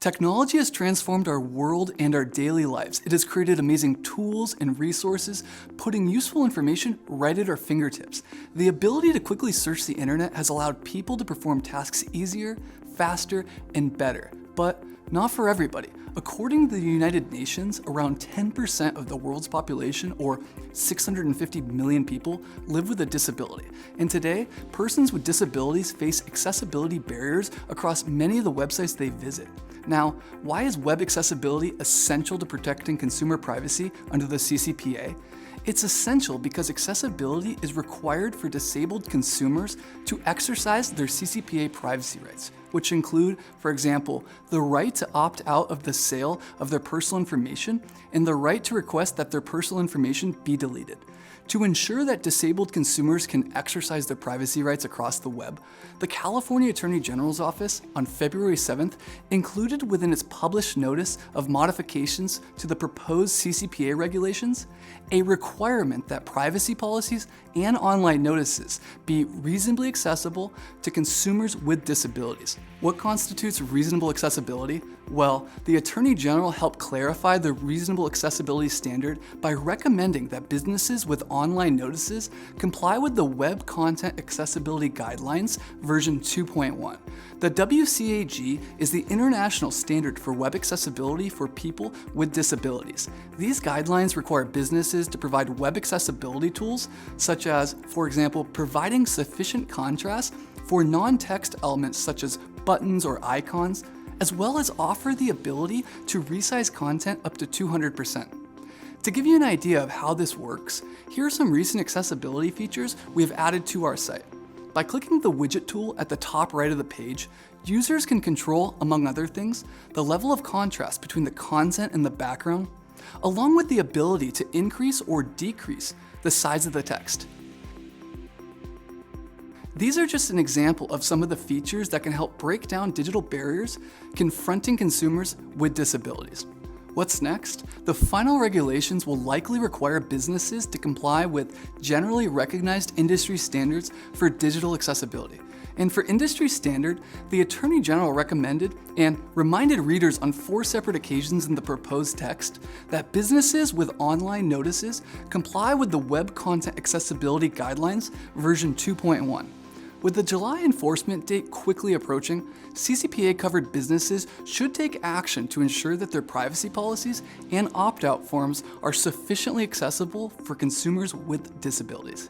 Technology has transformed our world and our daily lives. It has created amazing tools and resources, putting useful information right at our fingertips. The ability to quickly search the internet has allowed people to perform tasks easier, faster, and better. But not for everybody. According to the United Nations, around 10% of the world's population, or 650 million people, live with a disability. And today, persons with disabilities face accessibility barriers across many of the websites they visit. Now, why is web accessibility essential to protecting consumer privacy under the CCPA? It's essential because accessibility is required for disabled consumers to exercise their CCPA privacy rights, which include, for example, the right to opt out of the sale of their personal information and the right to request that their personal information be deleted. To ensure that disabled consumers can exercise their privacy rights across the web, the California Attorney General's Office on February 7th included within its published notice of modifications to the proposed CCPA regulations a requirement that privacy policies and online notices be reasonably accessible to consumers with disabilities. What constitutes reasonable accessibility? Well, the Attorney General helped clarify the reasonable accessibility standard by recommending that businesses with online notices comply with the Web Content Accessibility Guidelines version 2.1. The WCAG is the international standard for web accessibility for people with disabilities. These guidelines require businesses to provide web accessibility tools, such as, for example, providing sufficient contrast for non-text elements such as buttons or icons, as well as offer the ability to resize content up to 200%. To give you an idea of how this works, here are some recent accessibility features we have added to our site. By clicking the widget tool at the top right of the page, users can control, among other things, the level of contrast between the content and the background, along with the ability to increase or decrease the size of the text. These are just an example of some of the features that can help break down digital barriers confronting consumers with disabilities. What's next? The final regulations will likely require businesses to comply with generally recognized industry standards for digital accessibility. And for industry standard, the Attorney General recommended and reminded readers on 4 separate occasions in the proposed text that businesses with online notices comply with the Web Content Accessibility Guidelines version 2.1. With the July enforcement date quickly approaching, CCPA-covered businesses should take action to ensure that their privacy policies and opt-out forms are sufficiently accessible for consumers with disabilities.